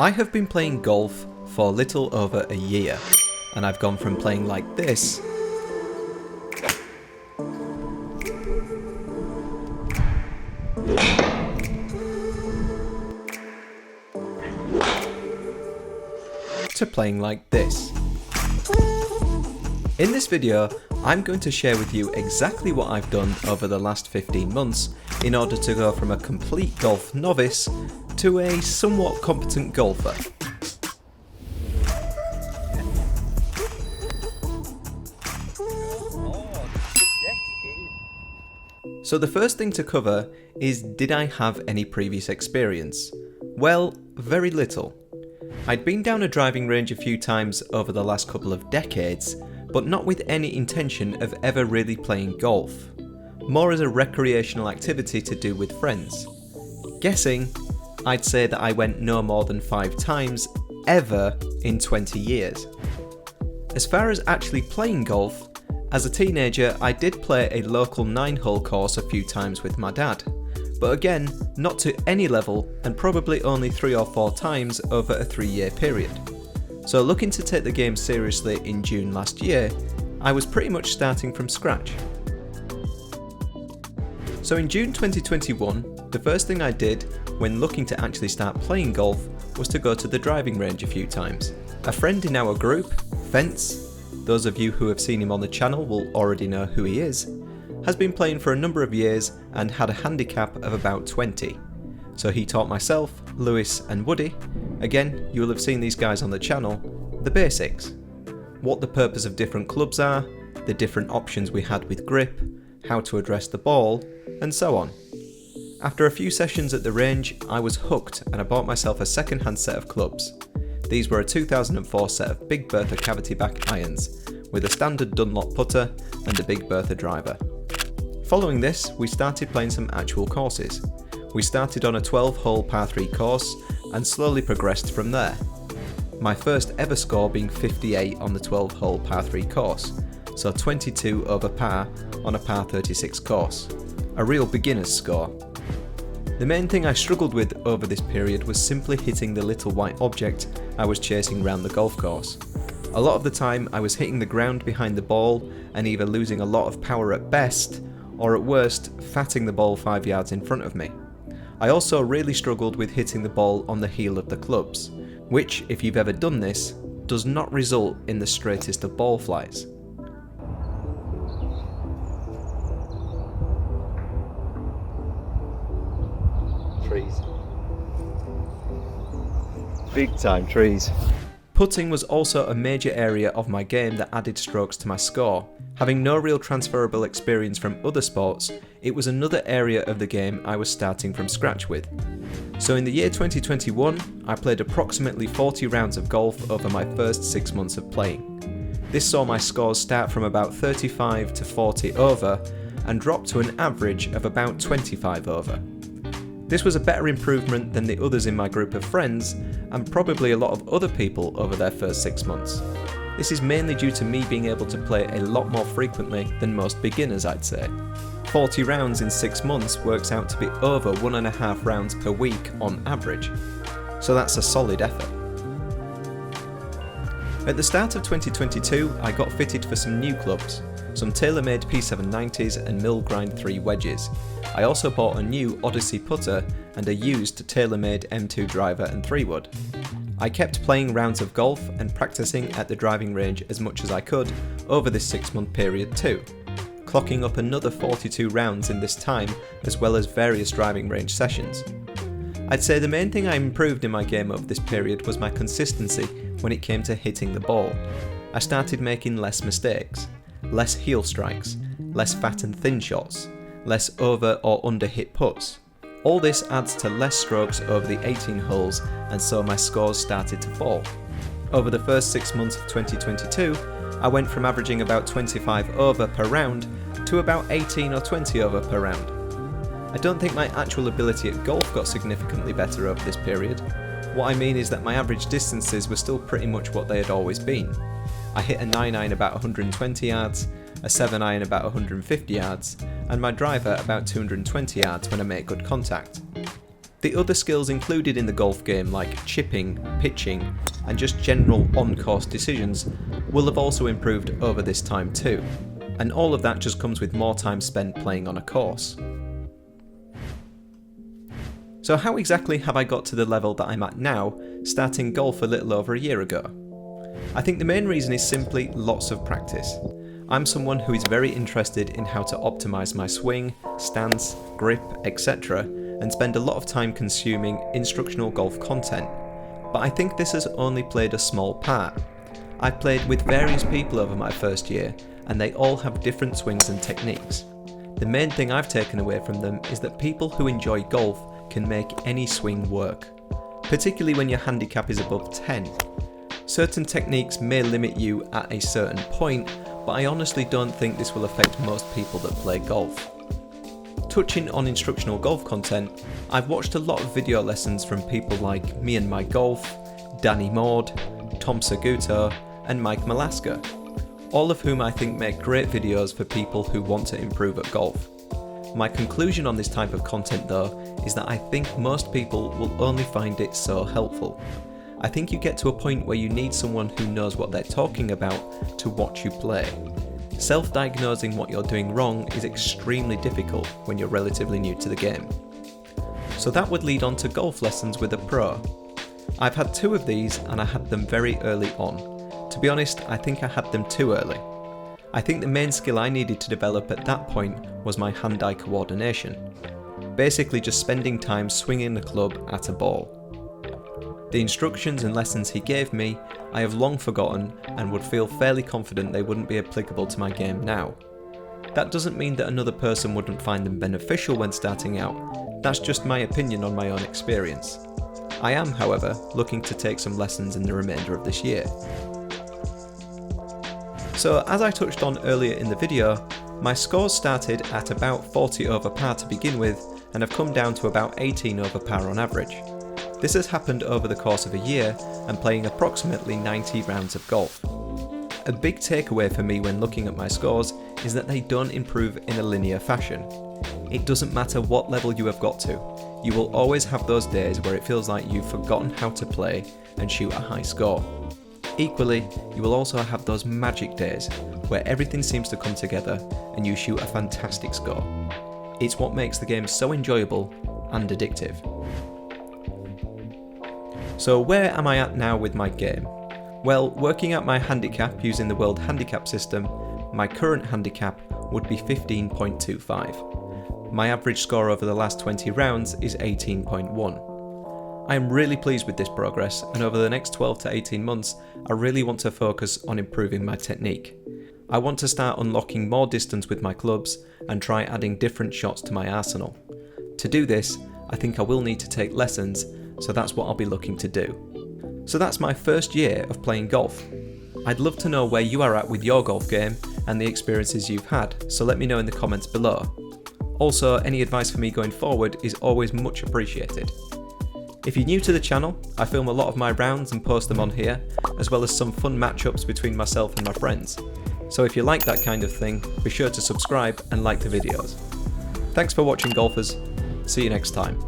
I have been playing golf for a little over a year, and I've gone from playing like this to playing like this. In this video, I'm going to share with you exactly what I've done over the last 15 months in order to go from a complete golf novice to a somewhat competent golfer. So the first thing to cover is, did I have any previous experience? Well, very little. I'd been down a driving range a few times over the last couple of decades, but not with any intention of ever really playing golf. More as a recreational activity to do with friends. Guessing, I'd say that I went no more than 5 times ever in 20 years. As far as actually playing golf, as a teenager I did play a local 9-hole course a few times with my dad, but again, not to any level and probably only 3 or 4 times over a 3-year period. So looking to take the game seriously in June last year, I was pretty much starting from scratch. So in June 2021, the first thing I did when looking to actually start playing golf was to go to the driving range a few times. A friend in our group, Fence, those of you who have seen him on the channel will already know who he is, has been playing for a number of years and had a handicap of about 20. So he taught myself, Lewis and Woody, again you will have seen these guys on the channel, the basics. What the purpose of different clubs are, the different options we had with grip, how to address the ball, and so on. After a few sessions at the range, I was hooked and I bought myself a second-hand set of clubs. These were a 2004 set of Big Bertha cavity back irons, with a standard Dunlop putter and a Big Bertha driver. Following this, we started playing some actual courses. We started on a 12-hole par 3 course and slowly progressed from there. My first ever score being 58 on the 12-hole par 3 course, so 22 over par on a par 36 course. A real beginner's score. The main thing I struggled with over this period was simply hitting the little white object I was chasing round the golf course. A lot of the time I was hitting the ground behind the ball and either losing a lot of power at best, or at worst, fatting the ball 5 yards in front of me. I also really struggled with hitting the ball on the heel of the clubs, which, if you've ever done this, does not result in the straightest of ball flights. Trees. Big time trees. Putting was also a major area of my game that added strokes to my score. Having no real transferable experience from other sports, it was another area of the game I was starting from scratch with. So in the year 2021, I played approximately 40 rounds of golf over my first 6 months of playing. This saw my scores start from about 35 to 40 over and drop to an average of about 25 over. This was a better improvement than the others in my group of friends, and probably a lot of other people over their first 6 months. This is mainly due to me being able to play a lot more frequently than most beginners, I'd say. 40 rounds in 6 months works out to be over 1.5 rounds per week on average. So that's a solid effort. At the start of 2022, I got fitted for some new clubs, some TaylorMade P790s and Mill Grind 3 wedges. I also bought a new Odyssey putter and a used TaylorMade M2 driver and 3-wood. I kept playing rounds of golf and practicing at the driving range as much as I could over this 6-month period too, clocking up another 42 rounds in this time as well as various driving range sessions. I'd say the main thing I improved in my game over this period was my consistency when it came to hitting the ball. I started making less mistakes, less heel strikes, less fat and thin shots, less over or under hit putts. All this adds to less strokes over the 18 holes, and so my scores started to fall. Over the first 6 months of 2022, I went from averaging about 25 over per round to about 18 or 20 over per round. I don't think my actual ability at golf got significantly better over this period. What I mean is that my average distances were still pretty much what they had always been. I hit a 9-iron about 120 yards, a 7-iron about 150 yards, and my driver about 220 yards when I make good contact. The other skills included in the golf game, like chipping, pitching, and just general on-course decisions, will have also improved over this time too, and all of that just comes with more time spent playing on a course. So how exactly have I got to the level that I'm at now, starting golf a little over a year ago? I think the main reason is simply lots of practice. I'm someone who is very interested in how to optimise my swing, stance, grip, etc., and spend a lot of time consuming instructional golf content, but I think this has only played a small part. I've played with various people over my first year, and they all have different swings and techniques. The main thing I've taken away from them is that people who enjoy golf can make any swing work, particularly when your handicap is above 10. Certain techniques may limit you at a certain point, but I honestly don't think this will affect most people that play golf. Touching on instructional golf content, I've watched a lot of video lessons from people like Me and My Golf, Danny Maud, Tom Seguto, and Mike Malaska, all of whom I think make great videos for people who want to improve at golf. My conclusion on this type of content though is that I think most people will only find it so helpful. I think you get to a point where you need someone who knows what they're talking about to watch you play. Self-diagnosing what you're doing wrong is extremely difficult when you're relatively new to the game. So that would lead on to golf lessons with a pro. I've had 2 of these and I had them very early on. To be honest, I think I had them too early. I think the main skill I needed to develop at that point was my hand-eye coordination. Basically just spending time swinging the club at a ball. The instructions and lessons he gave me, I have long forgotten and would feel fairly confident they wouldn't be applicable to my game now. That doesn't mean that another person wouldn't find them beneficial when starting out, that's just my opinion on my own experience. I am, however, looking to take some lessons in the remainder of this year. So as I touched on earlier in the video, my scores started at about 40 over par to begin with and have come down to about 18 over par on average. This has happened over the course of a year and playing approximately 90 rounds of golf. A big takeaway for me when looking at my scores is that they don't improve in a linear fashion. It doesn't matter what level you have got to, you will always have those days where it feels like you've forgotten how to play and shoot a high score. Equally, you will also have those magic days where everything seems to come together and you shoot a fantastic score. It's what makes the game so enjoyable and addictive. So where am I at now with my game? Well, working out my handicap using the World Handicap system, my current handicap would be 15.25. My average score over the last 20 rounds is 18.1. I am really pleased with this progress, and over the next 12 to 18 months, I really want to focus on improving my technique. I want to start unlocking more distance with my clubs and try adding different shots to my arsenal. To do this, I think I will need to take lessons, so that's what I'll be looking to do. So that's my first year of playing golf. I'd love to know where you are at with your golf game and the experiences you've had, so let me know in the comments below. Also, any advice for me going forward is always much appreciated. If you're new to the channel, I film a lot of my rounds and post them on here, as well as some fun matchups between myself and my friends. So if you like that kind of thing, be sure to subscribe and like the videos. Thanks for watching, golfers. See you next time.